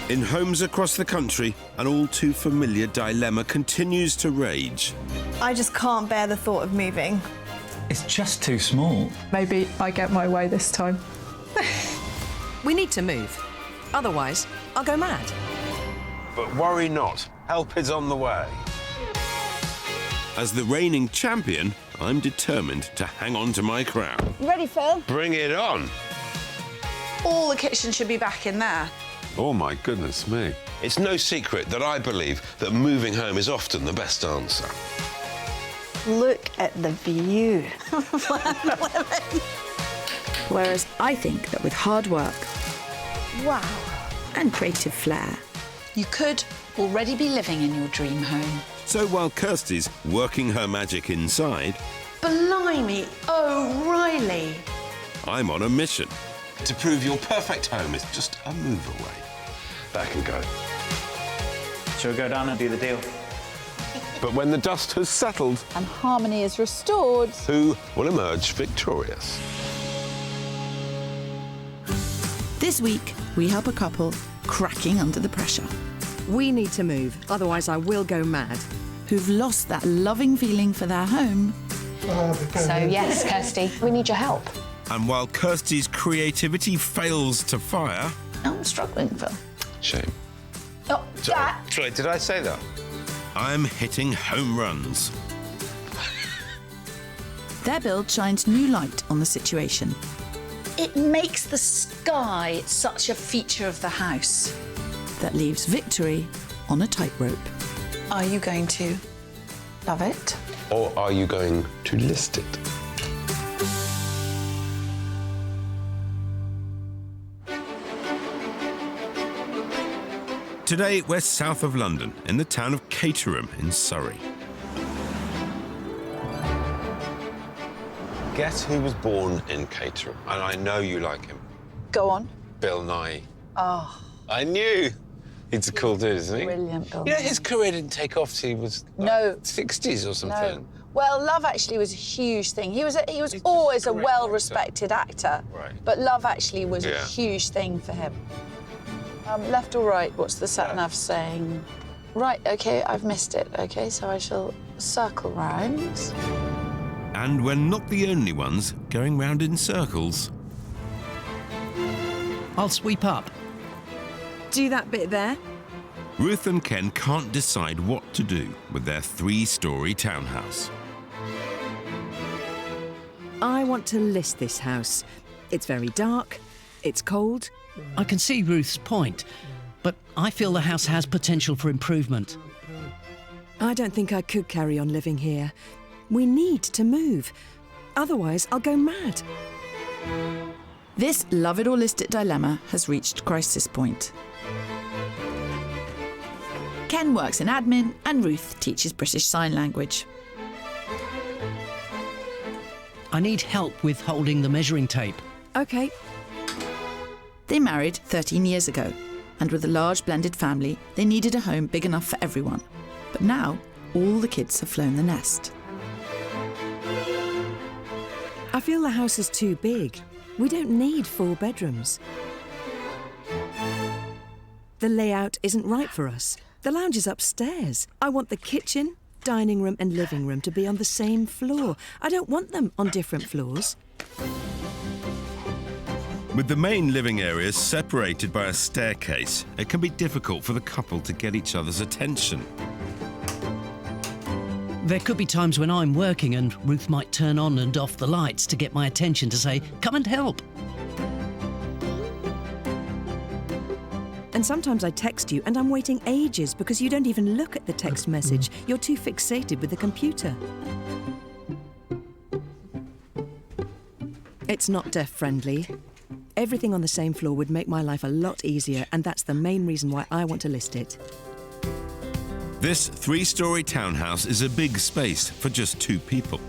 In homes across the country, an all-too familiar dilemma continues to rage. I just can't bear the thought of moving. It's just too small. Maybe I get my way this time. We need to move. Otherwise, I'll go mad. But worry not. Help is on the way. As the reigning champion, I'm determined to hang on to my crown. You ready, Phil? Bring it on. All the kitchen should be back in there. Oh, my goodness me. It's no secret that I believe that moving home is often the best answer. Look at the view. Whereas I think that with hard work Wow. and creative flair, You could already be living in your dream home. So while Kirstie's working her magic inside, Blimey, O'Reilly. I'm on a mission. To prove your perfect home is just a move away. Back and go. Shall we go down and do the deal? But when the dust has settled, And harmony is restored. who will emerge victorious? this week we help a couple cracking under the pressure, We need to move, otherwise I will go mad. who've lost that loving feeling for their home So, yes, Kirstie, we need your help. And while Kirstie's creativity fails to fire, I'm struggling, Phil. Shame. Oh, Jack. Sorry, did I say that? I'm hitting home runs. Their build shines new light on the situation. It makes the sky such a feature of the house. That leaves victory on a tightrope. Are you going to love it? Or are you going to list it? Today, we're south of London, in the town of Caterham in Surrey. Guess who was born in Caterham? And I know you like him. Go on. Bill Nye. Oh, I knew. He's a cool dude, isn't he? brilliant, Bill. You know, his career didn't take off till he was like, No. 60s or something. No. Well, Love Actually was a huge thing. He was always a great well-respected actor. Right. But Love Actually was a Yeah. huge thing for him. Left or right? What's the sat-nav saying? Right, OK, I've missed it. OK, so I shall circle round. And we're not the only ones going round in circles. I'll sweep up. Do that bit there. Ruth and Ken can't decide what to do with their 3-storey townhouse. I want to list this house. It's very dark, it's cold. I can see Ruth's point, but I feel the house has potential for improvement. I don't think I could carry on living here. We need to move. Otherwise, I'll go mad. This love it or list it dilemma has reached crisis point. Ken works in admin and Ruth teaches British Sign Language. I need help with holding the measuring tape. OK, They married 13 years ago, and with a large blended family, they needed a home big enough for everyone. But now, all the kids have flown the nest. I feel the house is too big. We don't need 4 bedrooms. The layout isn't right for us. The lounge is upstairs. I want the kitchen, dining room and living room to be on the same floor. I don't want them on different floors. With the main living areas separated by a staircase, it can be difficult for the couple to get each other's attention. There could be times when I'm working and Ruth might turn on and off the lights to get my attention to say, come and help. And sometimes I text you and I'm waiting ages because you don't even look at the text message. You're too fixated with the computer. It's not deaf-friendly. Everything on the same floor would make my life a lot easier, and that's the main reason why I want to list it. This 3-storey townhouse is a big space for just 2 people.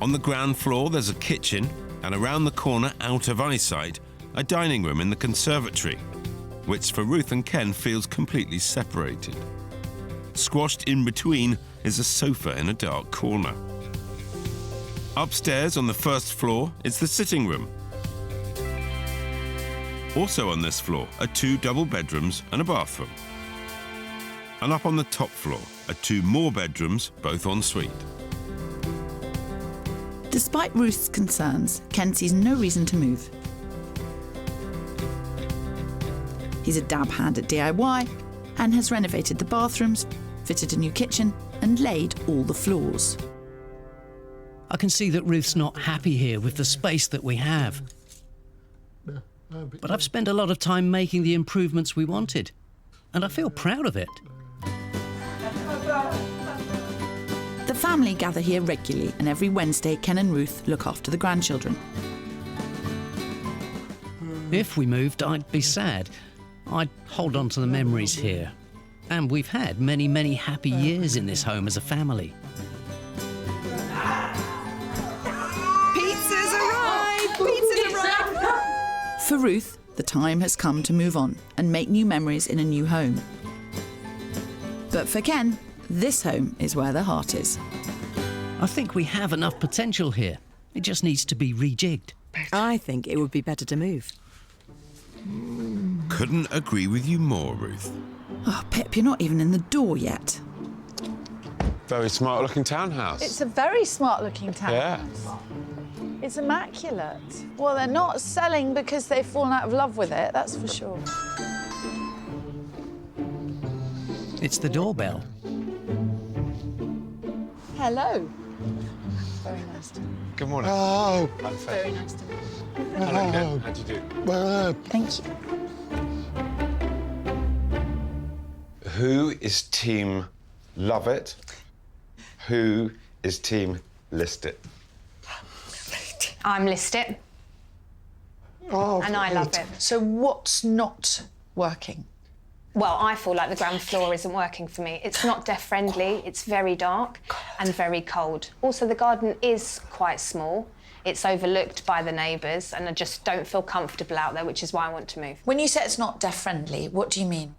On the ground floor, there's a kitchen, and around the corner, out of eyesight, a dining room in the conservatory, which for Ruth and Ken feels completely separated. Squashed in between is a sofa in a dark corner. Upstairs on the 1st floor is the sitting room. Also on this floor are 2 double bedrooms and a bathroom. And up on the top floor are 2 more bedrooms, both en suite. Despite Ruth's concerns, Ken sees no reason to move. He's a dab hand at DIY and has renovated the bathrooms, fitted a new kitchen and laid all the floors. I can see that Ruth's not happy here with the space that we have. But I've spent a lot of time making the improvements we wanted, and I feel proud of it. The family gather here regularly, and every Wednesday Ken and Ruth look after the grandchildren. If we moved, I'd be sad. I'd hold on to the memories here. And we've had many, many happy years in this home as a family. Pizza's arrived! Pizza's arrived! For Ruth, the time has come to move on and make new memories in a new home. But for Ken, this home is where the heart is. I think we have enough potential here. It just needs to be rejigged. I think it would be better to move. Couldn't agree with you more, Ruth. Oh, Pip, you're not even in the door yet. Very smart-looking townhouse. It's a very smart-looking townhouse. Yeah. It's immaculate. Well, they're not selling because they've fallen out of love with it, that's for sure. It's the doorbell. Hello. Very nice to meet you. Good morning. Oh. Very nice to meet you. Hello, Ken. How do you do? Thank you. Who is team love it? Who is team list it? I'm list it. Oh, and I love it. So what's not working? Well, I feel like the ground floor isn't working for me. It's not deaf friendly, it's very dark and very cold. Also, the garden is quite small. It's overlooked by the neighbours and I just don't feel comfortable out there, which is why I want to move. When you say it's not deaf friendly, what do you mean?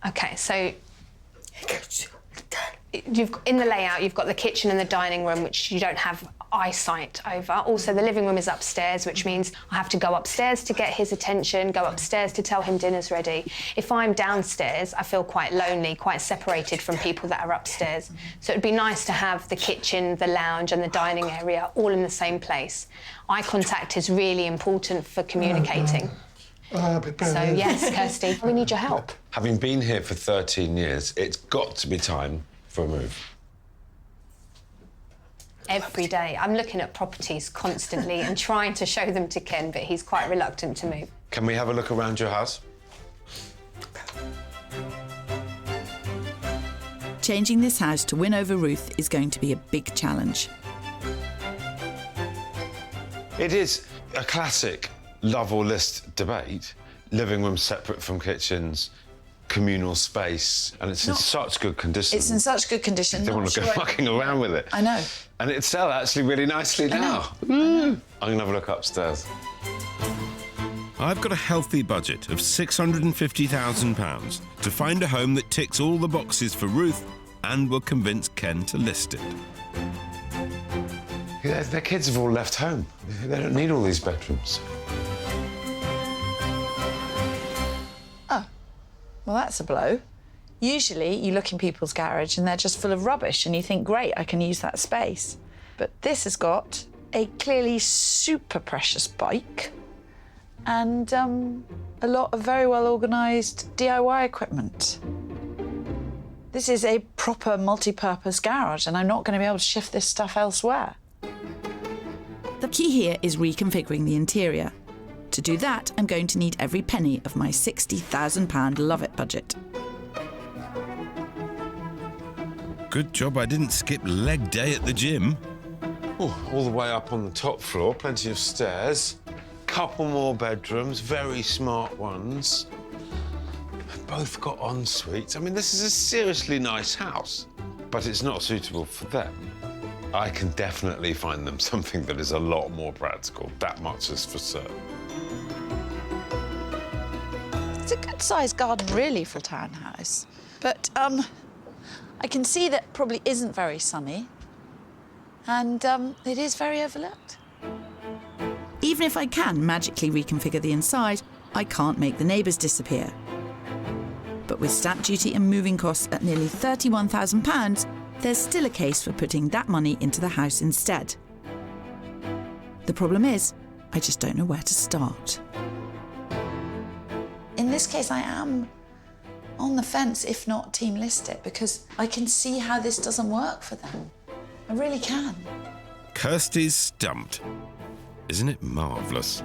OK, so in the layout, you've got the kitchen and the dining room, which you don't have eyesight over. Also, the living room is upstairs, which means I have to go upstairs to get his attention, go upstairs to tell him dinner's ready. If I'm downstairs, I feel quite lonely, quite separated from people that are upstairs. So it'd be nice to have the kitchen, the lounge and the dining area all in the same place. Eye contact is really important for communicating. So, yes, Kirstie, we need your help. Having been here for 13 years, it's got to be time for a move. Every day. I'm looking at properties constantly and trying to show them to Ken, but he's quite reluctant to move. Can we have a look around your house? Changing this house to win over Ruth is going to be a big challenge. It is a classic love or list debate. Living rooms separate from kitchens, communal space, and it's in such good condition. It's in such good condition. I don't want to go fucking around with it. I know. And it'd sell actually really nicely now. I'm going to have a look upstairs. I've got a healthy budget of £650,000 to find a home that ticks all the boxes for Ruth and will convince Ken to list it. Yeah, their kids have all left home. They don't need all these bedrooms. Well, that's a blow. Usually you look in people's garage and they're just full of rubbish and you think, great, I can use that space. But this has got a clearly super precious bike and a lot of very well organised DIY equipment. This is a proper multi-purpose garage and I'm not going to be able to shift this stuff elsewhere. The key here is reconfiguring the interior. To do that, I'm going to need every penny of my £60,000 Love It budget. Good job I didn't skip leg day at the gym. Oh, all the way up on the top floor, plenty of stairs. Couple more bedrooms, very smart ones. Both got en suites. I mean, this is a seriously nice house, but it's not suitable for them. I can definitely find them something that is a lot more practical. That much is for certain. It's a good-sized garden, really, for a townhouse. But I can see that probably isn't very sunny, and it is very overlooked. even if I can magically reconfigure the inside, I can't make the neighbours disappear. But with stamp duty and moving costs at nearly £31,000, there's still a case for putting that money into the house instead. The problem is, I just don't know where to start. In this case, I am on the fence, if not team list it, because I can see how this doesn't work for them. I really can. Kirstie's stumped. Isn't it marvellous?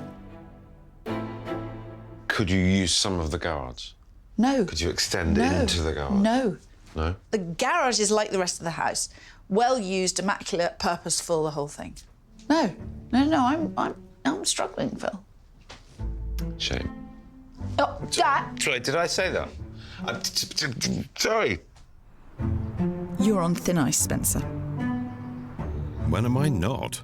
Could you use some of the garage? No. Could you extend it into the garage? No. No? The garage is like the rest of the house. Well used, immaculate, purposeful, the whole thing. No. I'm struggling, Phil. Shame. Oh, Dad! Sorry, did I say that? Sorry. You're on thin ice, Spencer. When am I not?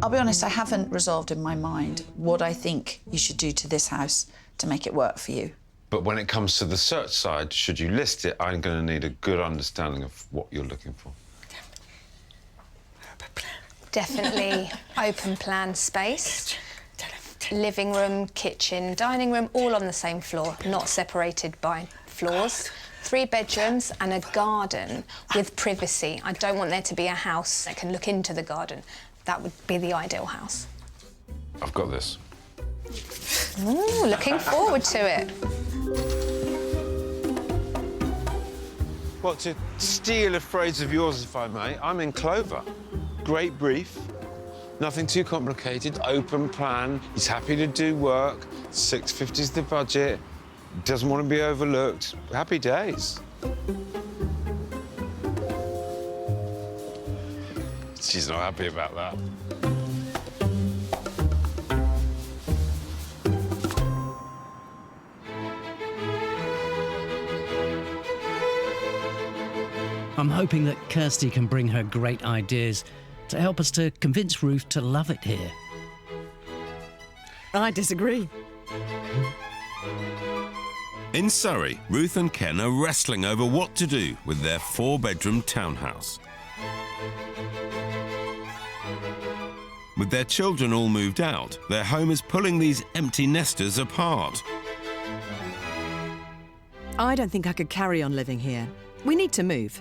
I'll be honest, I haven't resolved in my mind what I think you should do to this house to make it work for you. But when it comes to the search side, should you list it, I'm going to need a good understanding of what you're looking for. Definitely open plan space. Living room, kitchen, dining room, all on the same floor, not separated by floors. 3 bedrooms and a garden with privacy. I don't want there to be a house that can look into the garden. That would be the ideal house. I've got this. Ooh, looking forward to it. Well, to steal a phrase of yours, if I may, I'm in clover. Great brief, nothing too complicated, open plan. He's happy to do work. 650's the budget. Doesn't want to be overlooked. Happy days. She's not happy about that. I'm hoping that Kirstie can bring her great ideas to help us to convince Ruth to love it here. I disagree. In Surrey, Ruth and Ken are wrestling over what to do with their 4-bedroom townhouse. With their children all moved out, their home is pulling these empty nesters apart. I don't think I could carry on living here. We need to move.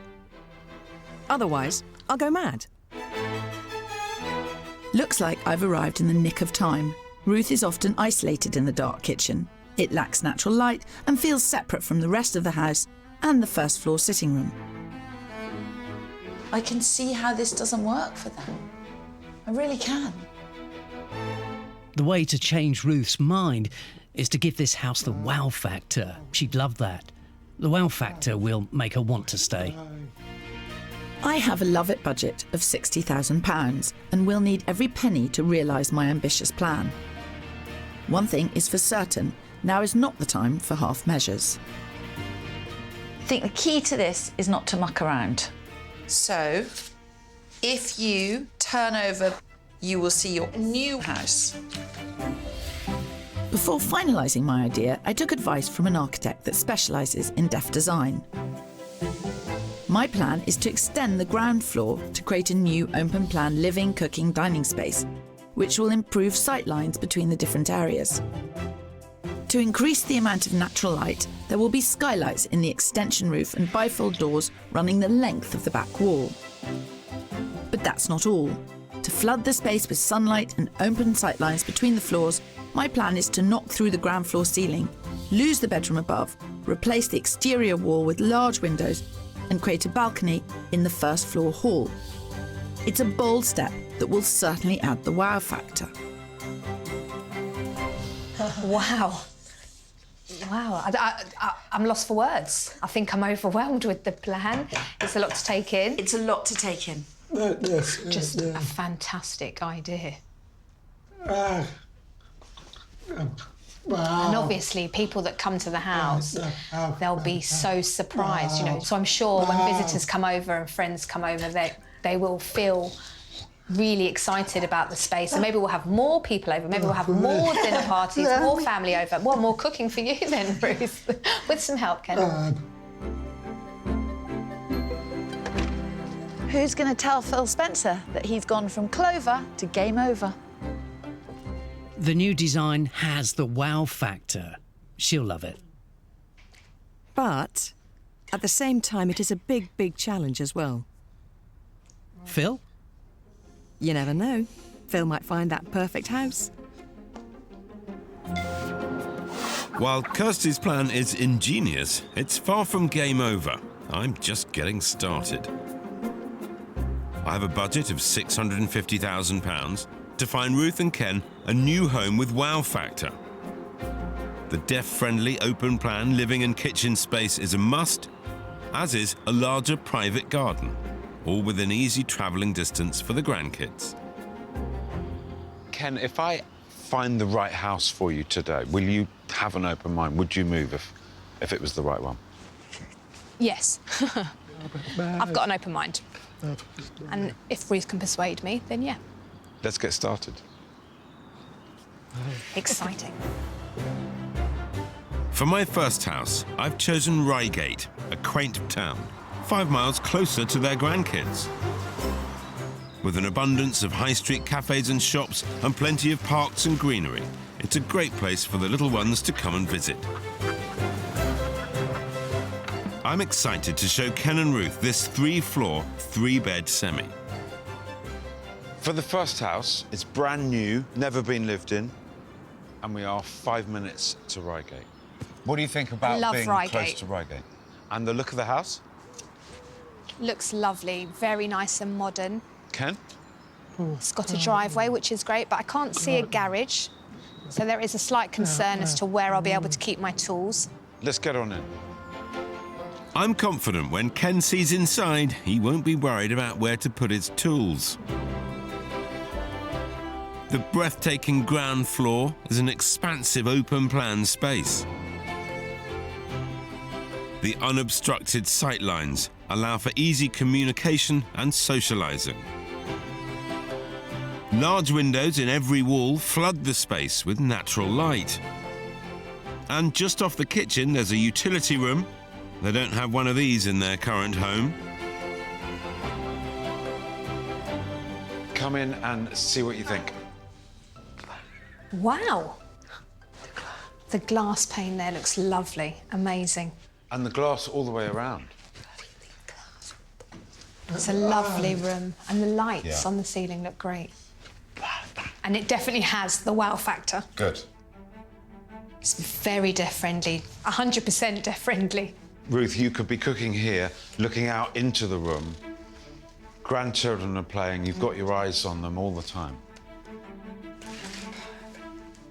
Otherwise, I'll go mad. Looks like I've arrived in the nick of time. Ruth is often isolated in the dark kitchen. It lacks natural light and feels separate from the rest of the house and the first floor sitting room. I can see how this doesn't work for them. I really can. The way to change Ruth's mind is to give this house the wow factor. She'd love that. The wow factor will make her want to stay. I have a love-it budget of £60,000 and will need every penny to realise my ambitious plan. One thing is for certain, now is not the time for half measures. I think the key to this is not to muck around. So, if you turn over, you will see your new house. Before finalising my idea, I took advice from an architect that specialises in deft design. My plan is to extend the ground floor to create a new open-plan living, cooking, dining space, which will improve sight lines between the different areas. To increase the amount of natural light, there will be skylights in the extension roof and bifold doors running the length of the back wall. But that's not all. To flood the space with sunlight and open sight lines between the floors, my plan is to knock through the ground floor ceiling, lose the bedroom above, replace the exterior wall with large windows, and create a balcony in the first floor hall. It's a bold step that will certainly add the wow factor. Wow. Wow, I'm lost for words. I think I'm overwhelmed with the plan. It's a lot to take in. It's a lot to take in. Just a fantastic idea. Wow. And obviously, people that come to the house, they'll be so surprised, you know. So I'm sure when visitors come over and friends come over, they will feel really excited about the space. And maybe we'll have more people over, maybe we'll have more dinner parties, more family over. Well, more cooking for you then, Ruth, with some help, Ken. Who's going to tell Phil Spencer that he's gone from clover to game over? The new design has the wow factor. She'll love it. But at the same time, it is a big, big challenge as well. Phil? You never know. Phil might find that perfect house. While Kirstie's plan is ingenious, it's far from game over. I'm just getting started. I have a budget of £650,000 to find Ruth and Ken a new home with wow factor. The deaf-friendly open-plan living and kitchen space is a must, as is a larger private garden, all within easy travelling distance for the grandkids. Ken, if I find the right house for you today, will you have an open mind? Would you move if it was the right one? Yes. I've got an open mind. And if Ruth can persuade me, then yeah. Let's get started. Exciting. For my first house, I've chosen Reigate, a quaint town, 5 miles closer to their grandkids. With an abundance of high street cafes and shops and plenty of parks and greenery, it's a great place for the little ones to come and visit. I'm excited to show Ken and Ruth this 3-floor, 3-bed semi. For the first house, it's brand new, never been lived in, and we are 5 minutes to Reigate. What do you think about being close to Reigate? And the look of the house? Looks lovely, very nice and modern. Ken? It's got a driveway, which is great, but I can't see a garage. So there is a slight concern as to where I'll be able to keep my tools. Let's get on in. I'm confident when Ken sees inside, he won't be worried about where to put his tools. The breathtaking ground floor is an expansive open-plan space. The unobstructed sightlines allow for easy communication and socialising. Large windows in every wall flood the space with natural light. And just off the kitchen, there's a utility room. They don't have one of these in their current home. Come in and see what you think. Wow. The glass pane there looks lovely, amazing. And the glass all the way around. It's a lovely room, and the lights on the ceiling look great. And it definitely has the wow factor. Good. It's very deaf-friendly, 100% deaf-friendly. Ruth, you could be cooking here, looking out into the room. Grandchildren are playing, you've got your eyes on them all the time.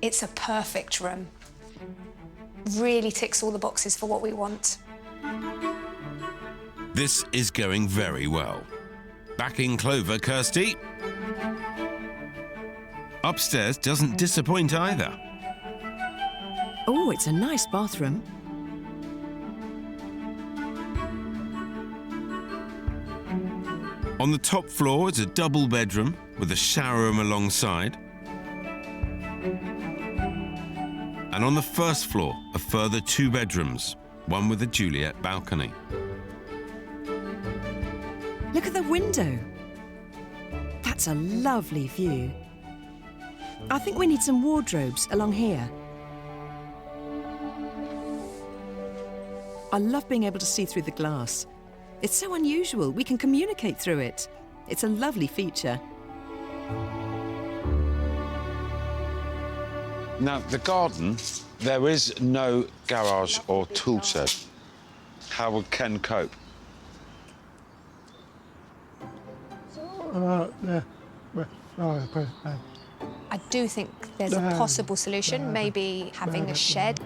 It's a perfect room. Really ticks all the boxes for what we want. This is going very well. Back in clover, Kirstie. Upstairs doesn't disappoint either. Oh, it's a nice bathroom. On the top floor is a double bedroom with a shower room alongside. And on the first floor, a further 2 bedrooms, one with a Juliet balcony. Look at the window. That's a lovely view. I think we need some wardrobes along here. I love being able to see through the glass. It's so unusual. We can communicate through it. It's a lovely feature. Now, the garden, there is no garage or tool shed. How would Ken cope? I do think there's a possible solution, maybe having a shed.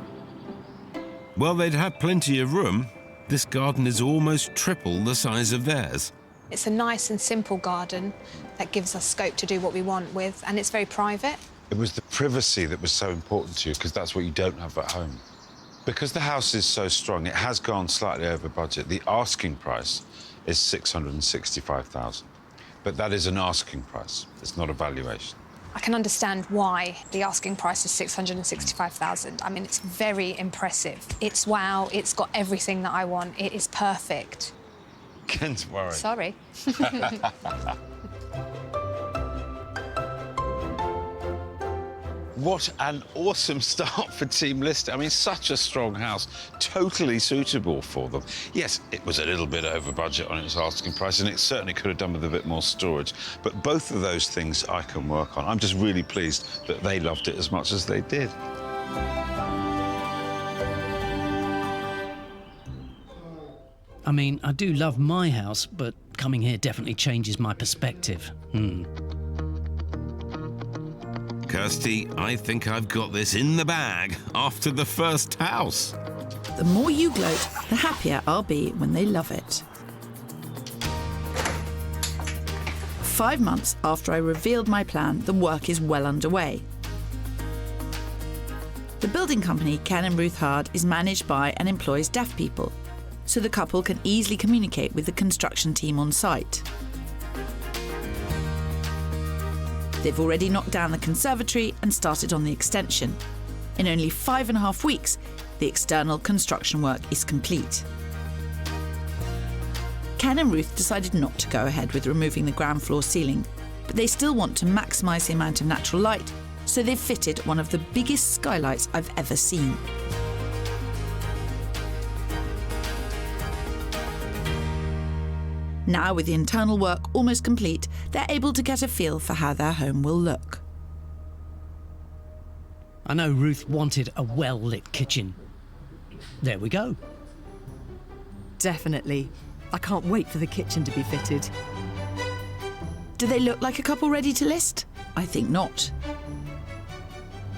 Well, they'd have plenty of room. This garden is almost triple the size of theirs. It's a nice and simple garden that gives us scope to do what we want with, and it's very private. It was the privacy that was so important to you, because that's what you don't have at home. Because the house is so strong, it has gone slightly over budget. The asking price is $665,000. But that is an asking price. It's not a valuation. I can understand why the asking price is $665,000. I mean, it's very impressive. It's wow, it's got everything that I want. It is perfect. Ken's worried. Sorry. What an awesome start for Team Lister. I mean, such a strong house, totally suitable for them. Yes, it was a little bit over budget on its asking price, and it certainly could have done with a bit more storage. But both of those things I can work on. I'm just really pleased that they loved it as much as they did. I mean, I do love my house, but coming here definitely changes my perspective. Kirstie, I think I've got this in the bag after the first house. The more you gloat, the happier I'll be when they love it. 5 months after I revealed my plan, the work is well underway. The building company, Ken and Ruth Hard, is managed by and employs deaf people, so the couple can easily communicate with the construction team on site. They've already knocked down the conservatory and started on the extension. In only 5.5 weeks, the external construction work is complete. Ken and Ruth decided not to go ahead with removing the ground floor ceiling, but they still want to maximise the amount of natural light, so they've fitted one of the biggest skylights I've ever seen. Now, with the internal work almost complete, they're able to get a feel for how their home will look. I know Ruth wanted a well-lit kitchen. There we go. Definitely. I can't wait for the kitchen to be fitted. Do they look like a couple ready to list? I think not.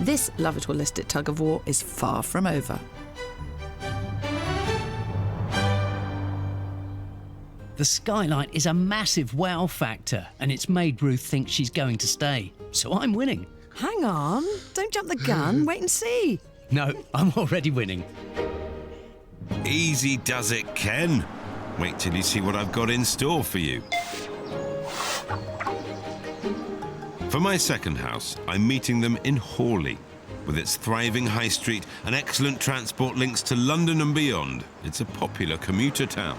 This love it or list it tug of war is far from over. The skylight is a massive wow factor, and it's made Ruth think she's going to stay. So I'm winning. Hang on. Don't jump the gun. Wait and see. No, I'm already winning. Easy does it, Ken. Wait till you see what I've got in store for you. For my second house, I'm meeting them in Hawley. With its thriving high street and excellent transport links to London and beyond, it's a popular commuter town.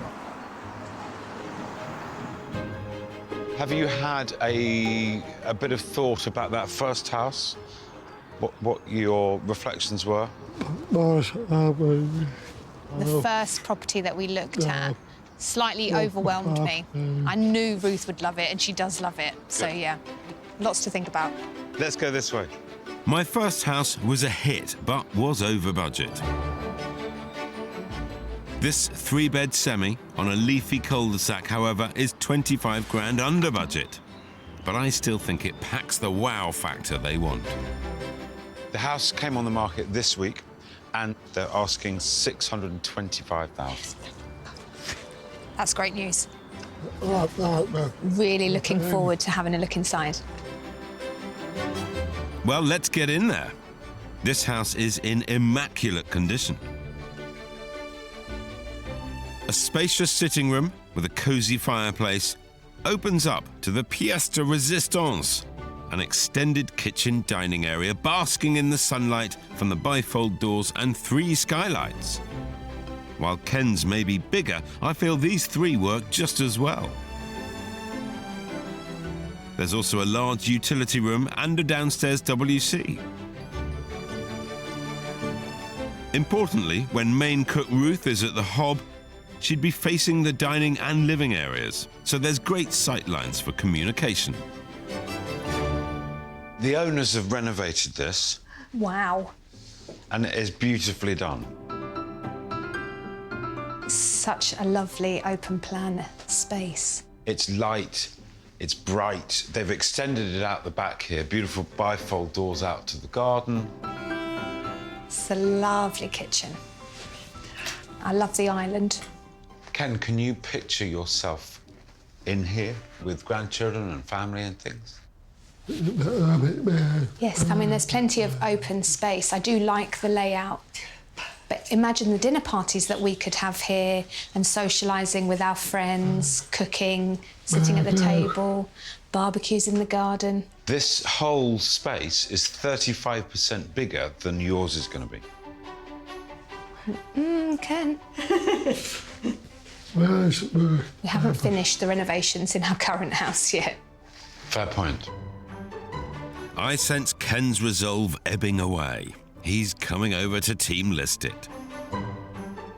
Have you had a bit of thought about that first house? What your reflections were? The first property that we looked at slightly overwhelmed me. I knew Ruth would love it, and she does love it. So, yeah, lots to think about. Let's go this way. My first house was a hit, but was over budget. This 3-bed semi on a leafy cul-de-sac, however, is 25 grand under budget. But I still think it packs the wow factor they want. The house came on the market this week, and they're asking $625,000. That's great news. Really looking forward to having a look inside. Well, let's get in there. This house is in immaculate condition. A spacious sitting room with a cosy fireplace opens up to the pièce de résistance, an extended kitchen dining area basking in the sunlight from the bifold doors and 3 skylights. While Ken's may be bigger, I feel these 3 work just as well. There's also a large utility room and a downstairs WC. Importantly, when main cook Ruth is at the hob, she'd be facing the dining and living areas, so there's great sight lines for communication. The owners have renovated this. Wow. And it is beautifully done. Such a lovely open plan space. It's light, it's bright. They've extended it out the back here. Beautiful bifold doors out to the garden. It's a lovely kitchen. I love the island. Ken, can you picture yourself in here with grandchildren and family and things? Yes, I mean, there's plenty of open space. I do like the layout. But imagine the dinner parties that we could have here and socialising with our friends, cooking, sitting at the table, barbecues in the garden. This whole space is 35% bigger than yours is going to be. Ken. We haven't finished the renovations in our current house yet. Fair point. I sense Ken's resolve ebbing away. He's coming over to team list it.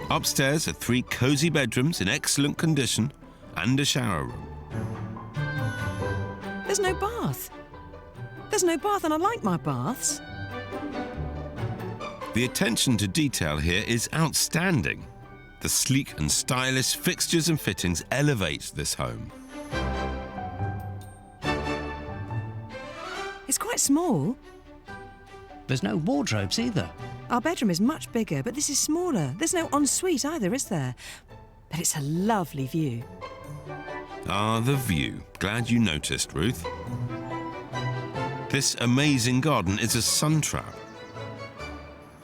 Upstairs are 3 cosy bedrooms in excellent condition and a shower room. There's no bath. There's no bath, and I like my baths. The attention to detail here is outstanding. The sleek and stylish fixtures and fittings elevate this home. It's quite small. There's no wardrobes either. Our bedroom is much bigger, but this is smaller. There's no ensuite either, is there? But it's a lovely view. Ah, the view. Glad you noticed, Ruth. This amazing garden is a sun trap.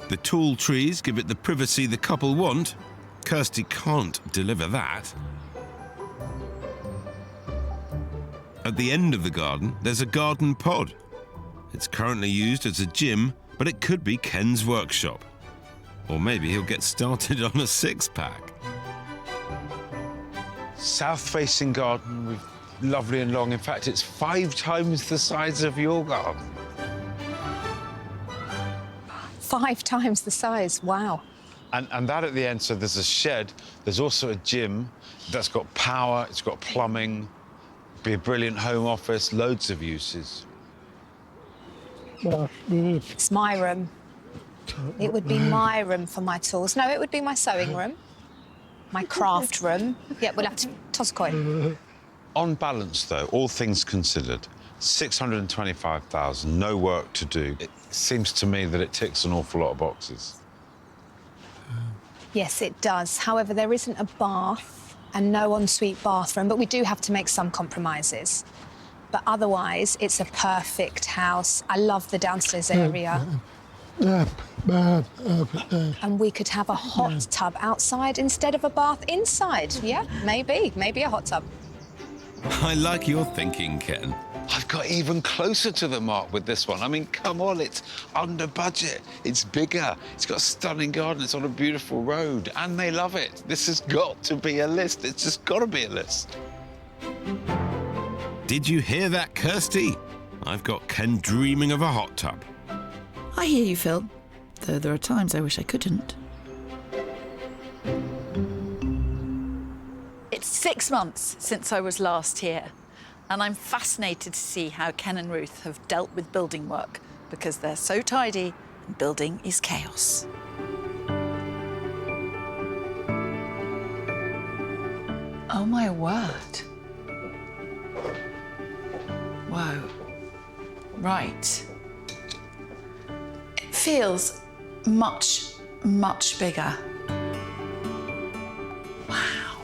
The tall trees give it the privacy the couple want. Kirstie can't deliver that. At the end of the garden, there's a garden pod. It's currently used as a gym, but it could be Ken's workshop. Or maybe he'll get started on a 6-pack. South-facing garden with lovely and long. In fact, it's 5 times the size of your garden. 5 times the size, wow. And that at the end, so there's a shed, there's also a gym that's got power, it's got plumbing, be a brilliant home office, loads of uses. It's my room. It would be my room for my tools. No, it would be my sewing room, my craft room. Yeah, we'll have to toss a coin. On balance, though, all things considered, 625,000, no work to do. It seems to me that it ticks an awful lot of boxes. Yes, it does. However, there isn't a bath and no ensuite bathroom, but we do have to make some compromises. But otherwise, it's a perfect house. I love the downstairs area. And we could have a hot tub outside instead of a bath inside. Yeah, maybe a hot tub. I like your thinking, Ken. I've got even closer to the mark with this one. I mean, come on, it's under budget. It's bigger. It's got a stunning garden. It's on a beautiful road, and they love it. This has got to be a list. It's just got to be a list. Did you hear that, Kirstie? I've got Ken dreaming of a hot tub. I hear you, Phil, though there are times I wish I couldn't. It's 6 months since I was last here, and I'm fascinated to see how Ken and Ruth have dealt with building work, because they're so tidy and building is chaos. Oh, my word. Whoa. Right. It feels much, much bigger. Wow.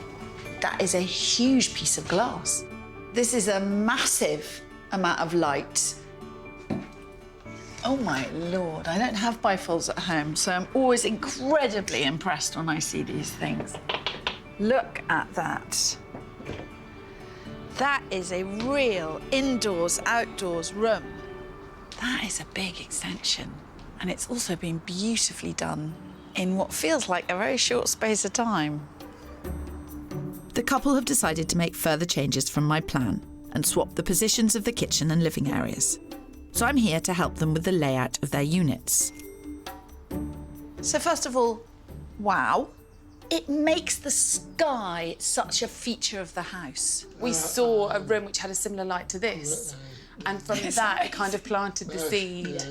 That is a huge piece of glass. This is a massive amount of light. Oh, my Lord. I don't have bifolds at home, so I'm always incredibly impressed when I see these things. Look at that. That is a real indoors-outdoors room. That is a big extension, and it's also been beautifully done in what feels like a very short space of time. The couple have decided to make further changes from my plan and swap the positions of the kitchen and living areas. So I'm here to help them with the layout of their units. So first of all, wow. It makes the sky such a feature of the house. We saw a room which had a similar light to this, and from that it kind of planted the seed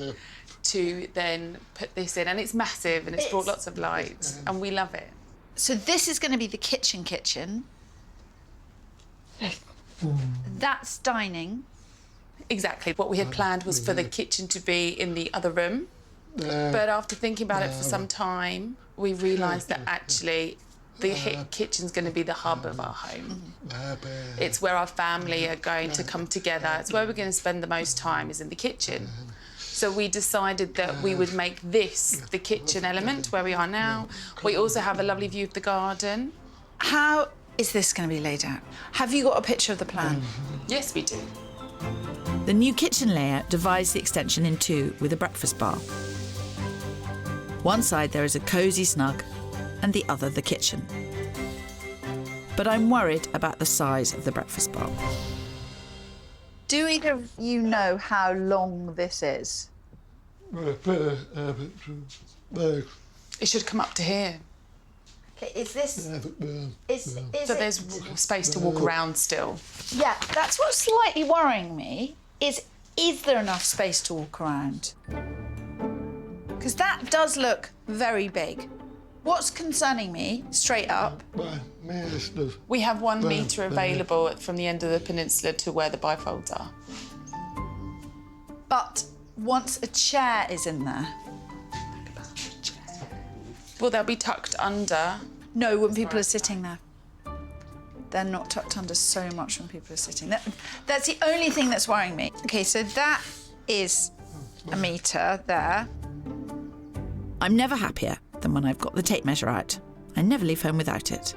to then put this in, and it's massive and it's brought lots of light, and we love it. So this is going to be the kitchen. That's dining. Exactly. What we had planned was for the kitchen to be in the other room, but after thinking about it for some time, we realised that actually the kitchen's going to be the hub of our home. It's where our family are going to come together. It's where we're going to spend the most time, is in the kitchen. So we decided that we would make this the kitchen element where we are now. We also have a lovely view of the garden. How is this going to be laid out? Have you got a picture of the plan? Yes, we do. The new kitchen layout divides the extension in two with a breakfast bar. One side there is a cosy snug and the other the kitchen. But I'm worried about the size of the breakfast bar. Do either of you know how long this is? It should come up to here. Okay, is this... Is So there's space to walk around still. Yeah, that's what's slightly worrying me, is there enough space to walk around? Because that does look very big. What's concerning me, straight up... We have 1 metre available from the end of the peninsula to where the bifolds are. But once a chair is in there... Well, they'll be tucked under. No, when people are sitting there. They're not tucked under so much when people are sitting. That's the only thing that's worrying me. OK, so that is a metre there. I'm never happier than when I've got the tape measure out. I never leave home without it.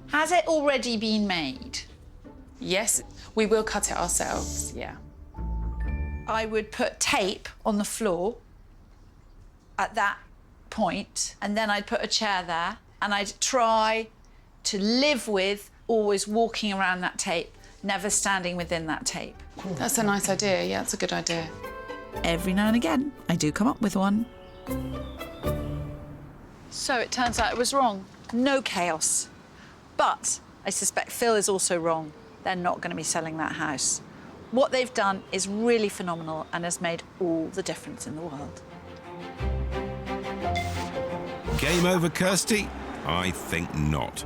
Has it already been made? Yes, we will cut it ourselves, yeah. I would put tape on the floor at that point, and then I'd put a chair there, and I'd try to live with always walking around that tape, never standing within that tape. That's a nice idea, yeah, that's a good idea. Every now and again, I do come up with one. So it turns out it was wrong. No chaos. But I suspect Phil is also wrong. They're not going to be selling that house. What they've done is really phenomenal and has made all the difference in the world. Game over, Kirstie? I think not.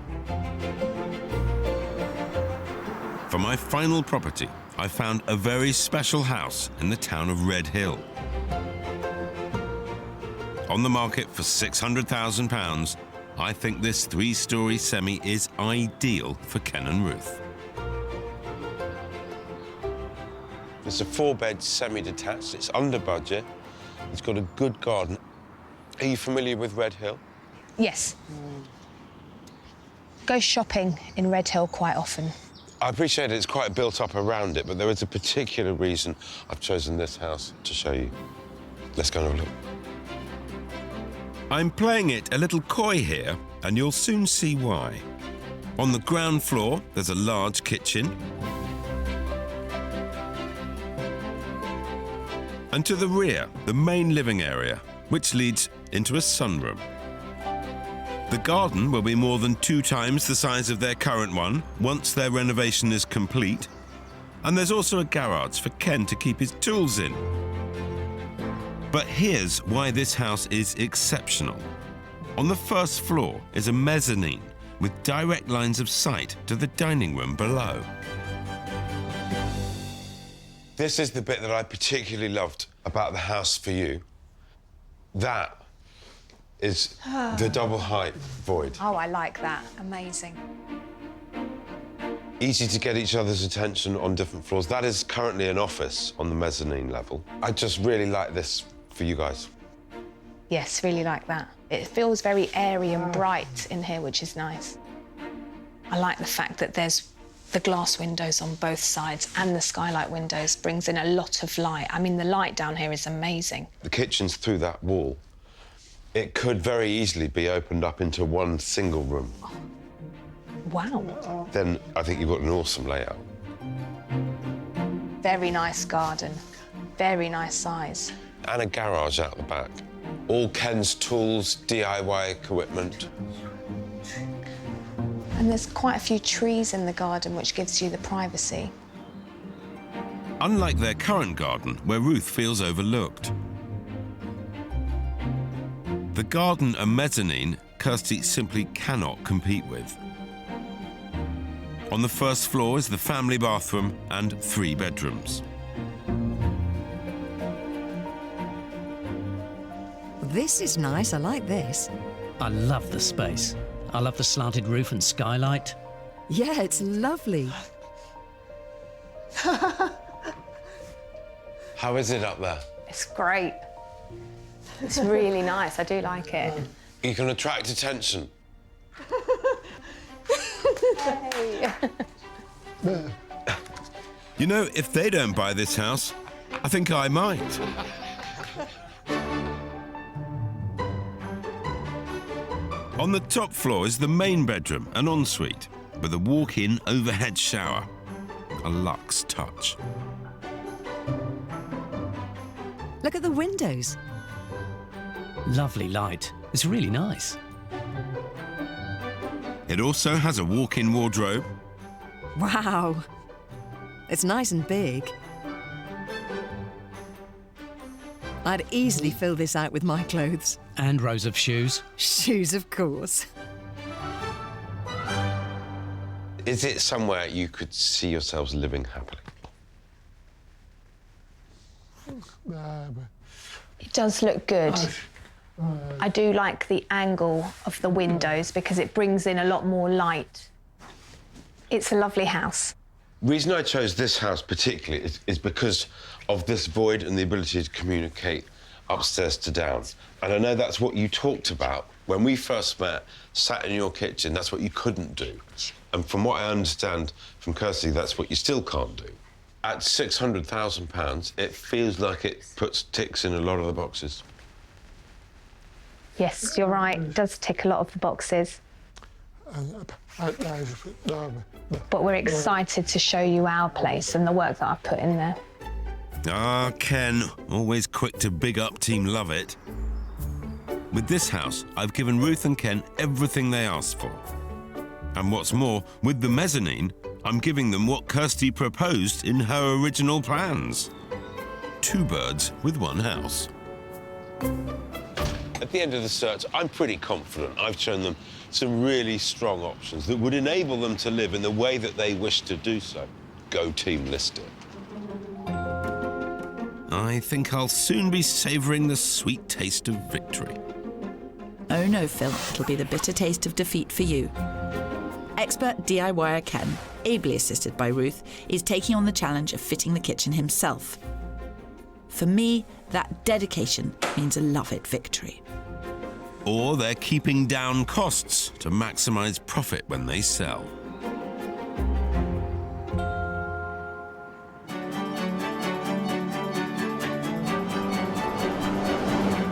For my final property, I found a very special house in the town of Red Hill. On the market for £600,000, I think this 3-storey semi is ideal for Ken and Ruth. It's a 4-bed semi-detached. It's under budget. It's got a good garden. Are you familiar with Red Hill? Yes. Go shopping in Red Hill quite often. I appreciate it's quite built up around it, but there is a particular reason I've chosen this house to show you. Let's go and have a look. I'm playing it a little coy here, and you'll soon see why. On the ground floor, there's a large kitchen. And to the rear, the main living area, which leads into a sunroom. The garden will be more than 2 times the size of their current one once their renovation is complete. And there's also a garage for Ken to keep his tools in. But here's why this house is exceptional. On the first floor is a mezzanine with direct lines of sight to the dining room below. This is the bit that I particularly loved about the house for you. That is the double height void. Oh, I like that. Amazing. Easy to get each other's attention on different floors. That is currently an office on the mezzanine level. I just really like this for you guys. Yes, really like that. It feels very airy and bright in here, which is nice. I like the fact that there's the glass windows on both sides and the skylight windows brings in a lot of light. I mean, the light down here is amazing. The kitchen's through that wall. It could very easily be opened up into one single room. Wow. Then I think you've got an awesome layout. Very nice garden. Very nice size. And a garage out the back. All Ken's tools, DIY equipment. And there's quite a few trees in the garden, which gives you the privacy. Unlike their current garden, where Ruth feels overlooked. The garden and mezzanine, Kirstie simply cannot compete with. On the first floor is the family bathroom and 3 bedrooms. This is nice. I like this. I love the space. I love the slanted roof and skylight. Yeah, it's lovely. How is it up there? It's great. It's really nice. I do like it. You can attract attention. You know, if they don't buy this house, I think I might. On the top floor is the main bedroom and ensuite. with a walk-in overhead shower. A luxe touch. Look at the windows. Lovely light. It's really nice. It also has a walk-in wardrobe. Wow. It's nice and big. I'd easily fill this out with my clothes. And rows of shoes. Shoes, of course. Is it somewhere you could see yourselves living happily? It does look good. I do like the angle of the windows because it brings in a lot more light. It's a lovely house. The reason I chose this house particularly is because of this void and the ability to communicate upstairs to down. And I know that's what you talked about when we first met, sat in your kitchen. That's what you couldn't do. And from what I understand from Kirstie, that's what you still can't do. At £600,000, it feels like it puts ticks in a lot of the boxes. Yes, you're right. It does tick a lot of the boxes. But we're excited to show you our place and the work that I've put in there. Ah, Ken, always quick to big up Team Love It. With this house, I've given Ruth and Ken everything they asked for. And what's more, with the mezzanine, I'm giving them what Kirstie proposed in her original plans. 2 birds with 1 house. At the end of the search, I'm pretty confident I've shown them some really strong options that would enable them to live in the way that they wish to do so. Go Team Lister. I think I'll soon be savouring the sweet taste of victory. Oh no, Phil, it'll be the bitter taste of defeat for you. Expert DIYer Ken, ably assisted by Ruth, is taking on the challenge of fitting the kitchen himself. For me, that dedication means a love-it victory. Or they're keeping down costs to maximise profit when they sell.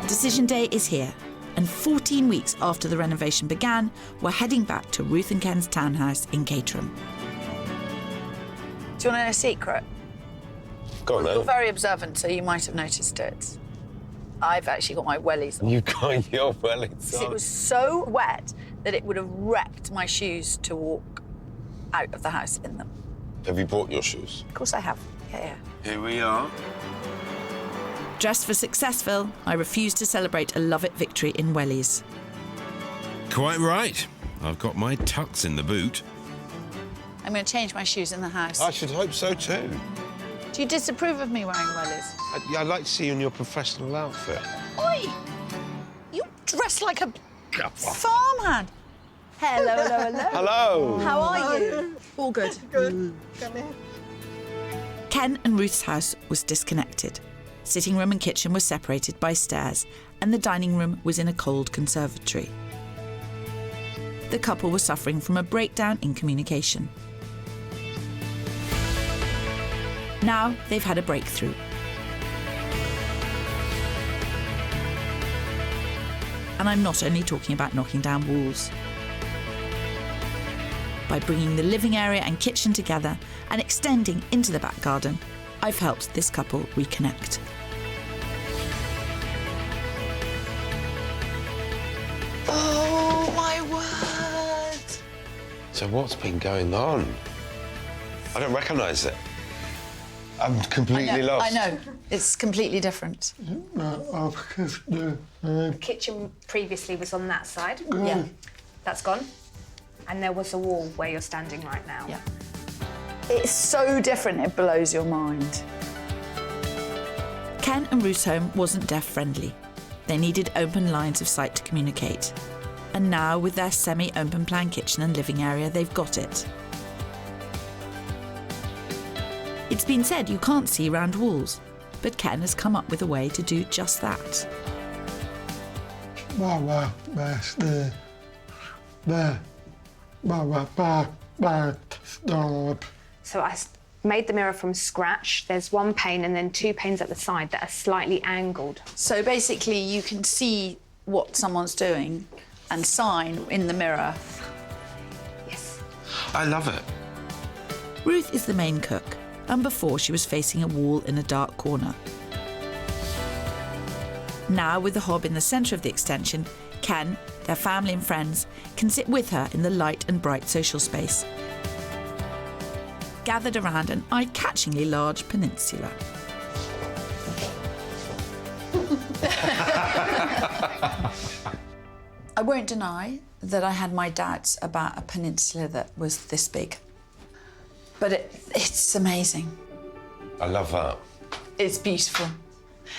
Decision day is here, and 14 weeks after the renovation began, we're heading back to Ruth and Ken's townhouse in Caterham. Do you want to know a secret? Go on, You're then. very observant, so you might have noticed it. I've actually got my wellies on. You've got your wellies on. It was so wet that it would have wrecked my shoes to walk out of the house in them. Have you bought your shoes? Of course I have. Yeah. Here we are. Dressed for success, Phil, I refuse to celebrate a love-it victory in wellies. Quite right. I've got my tucks in the boot. I'm going to change my shoes in the house. I should hope so too. Do you disapprove of me wearing wellies? I'd like to see you in your professional outfit. Oi! You dress like a farmhand. Hello, hello, hello. Hello. How are you? All good. Good. Come here. Ken and Ruth's house was disconnected. Sitting room and kitchen were separated by stairs, and the dining room was in a cold conservatory. The couple were suffering from a breakdown in communication. Now they've had a breakthrough. And I'm not only talking about knocking down walls. By bringing the living area and kitchen together and extending into the back garden, I've helped this couple reconnect. Oh, my word. So what's been going on? I don't recognise it. I'm completely lost. I know. It's completely different. The kitchen previously was on that side. Yeah. That's gone. And there was a wall where you're standing right now. Yeah. It's so different, it blows your mind. Ken and Ruth's home wasn't deaf-friendly. They needed open lines of sight to communicate. And now, with their semi-open plan kitchen and living area, they've got it. It's been said you can't see round walls, but Ken has come up with a way to do just that. So I made the mirror from scratch. There's 1 pane and then 2 panes at the side that are slightly angled. So basically you can see what someone's doing and sign in the mirror. Yes. I love it. Ruth is the main cook, and before she was facing a wall in a dark corner. Now, with the hob in the centre of the extension, Ken, their family and friends, can sit with her in the light and bright social space, gathered around an eye-catchingly large peninsula. I won't deny that I had my doubts about a peninsula that was this big. But it's amazing. I love that. It's beautiful.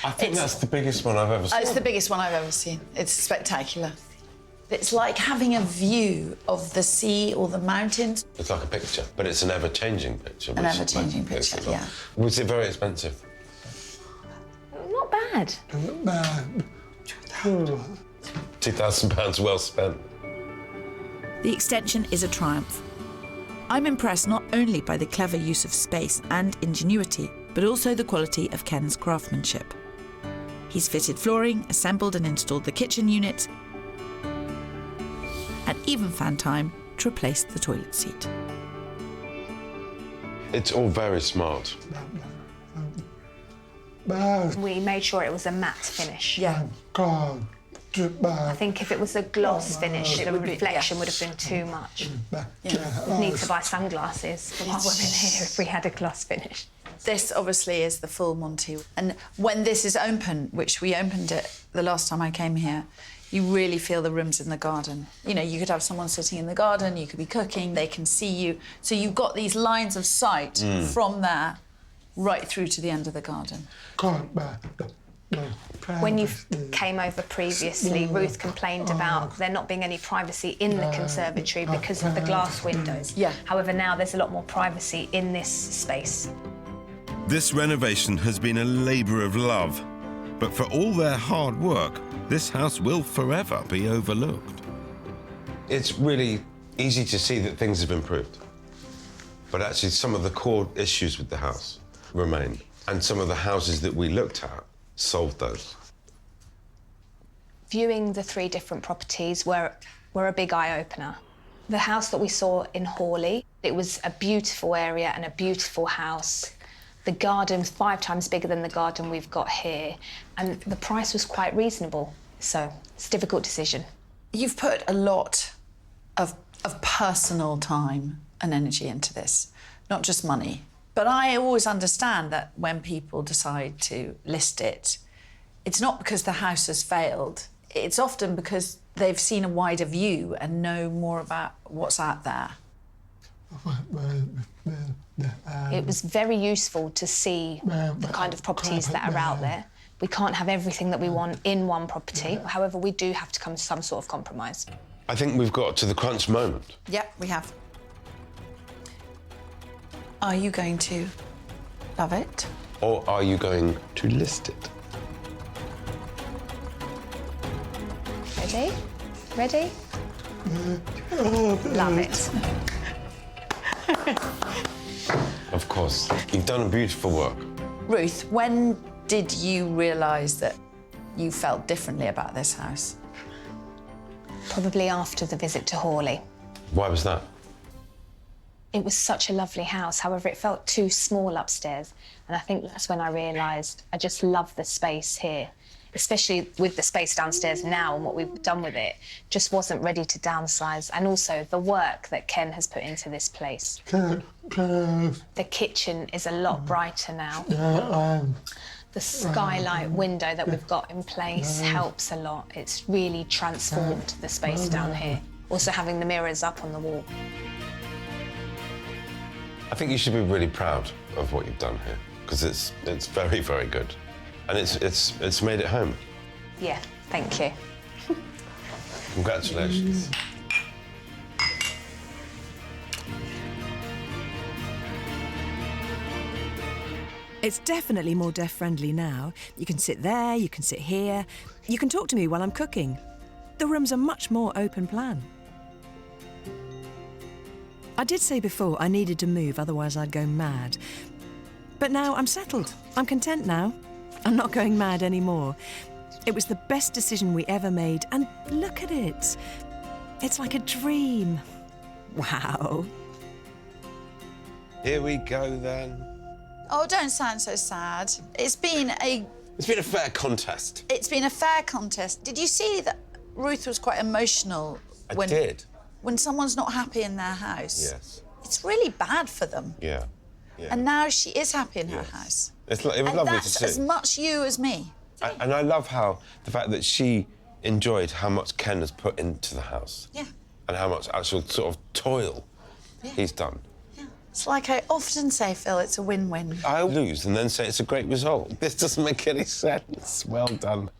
I think that's the biggest one I've ever seen. It's the biggest one I've ever seen. It's spectacular. It's like having a view of the sea or the mountains. It's like a picture, but it's an ever-changing picture. An ever-changing picture, yeah. Was it very expensive? Not bad. Not bad. £2,000 well spent. The extension is a triumph. I'm impressed not only by the clever use of space and ingenuity, but also the quality of Ken's craftsmanship. He's fitted flooring, assembled and installed the kitchen unit, and even found time to replace the toilet seat. It's all very smart. We made sure it was a matte finish. Yeah. God. I think if it was a gloss finish, the reflection would have been too much. We'd need to buy sunglasses while we're in here if we had a gloss finish. This obviously is the full Monty. And when this is open, which we opened it the last time I came here, you really feel the rooms in the garden. You know, you could have someone sitting in the garden, you could be cooking, they can see you. So you've got these lines of sight from there right through to the end of the garden. When you came over previously, Ruth complained about there not being any privacy in the conservatory because of the glass windows. Yeah. However, now there's a lot more privacy in this space. This renovation has been a labour of love, but for all their hard work, this house will forever be overlooked. It's really easy to see that things have improved. But actually, some of the core issues with the house remain. And some of the houses that we looked at solved those. Viewing the 3 different properties were a big eye-opener. The house that we saw in Hawley, it was a beautiful area and a beautiful house. The garden's 5 times bigger than the garden we've got here, and the price was quite reasonable. So it's a difficult decision. You've put a lot of personal time and energy into this, not just money. But I always understand that when people decide to list it, it's not because the house has failed. It's often because they've seen a wider view and know more about what's out there. It was very useful to see the kind of properties that are out there. We can't have everything that we want in one property. However, we do have to come to some sort of compromise. I think we've got to the crunch moment. Yep, we have. Are you going to love it? Or are you going to list it? Ready? Ready? Love it. Of course. You've done beautiful work. Ruth, when did you realise that you felt differently about this house? Probably after the visit to Hawley. Why was that? It was such a lovely house, however, it felt too small upstairs. And I think that's when I realised I just love the space here, especially with the space downstairs now and what we've done with it. Just wasn't ready to downsize. And also the work that Ken has put into this place. The kitchen is a lot brighter now. The skylight window that we've got in place helps a lot. It's really transformed the space down here. Also having the mirrors up on the wall. I think you should be really proud of what you've done here, because it's very, very good. And it's made it home. Yeah, thank you. Congratulations. It's definitely more deaf-friendly now. You can sit there, you can sit here, you can talk to me while I'm cooking. The rooms are much more open plan. I did say before I needed to move, otherwise I'd go mad. But now I'm settled. I'm content now. I'm not going mad anymore. It was the best decision we ever made, and look at it. It's like a dream. Wow. Here we go, then. Oh, don't sound so sad. It's been a fair contest. It's been a fair contest. Did you see that Ruth was quite emotional I did. when someone's not happy in their house? Yes. It's really bad for them. Yeah. And now she is happy in her house. It was lovely to see. That's as much you as me. And I love the fact that she enjoyed how much Ken has put into the house. Yeah. And how much actual sort of toil he's done. It's like I often say, Phil, it's a win-win. I lose and then say it's a great result. This doesn't make any sense. Well done.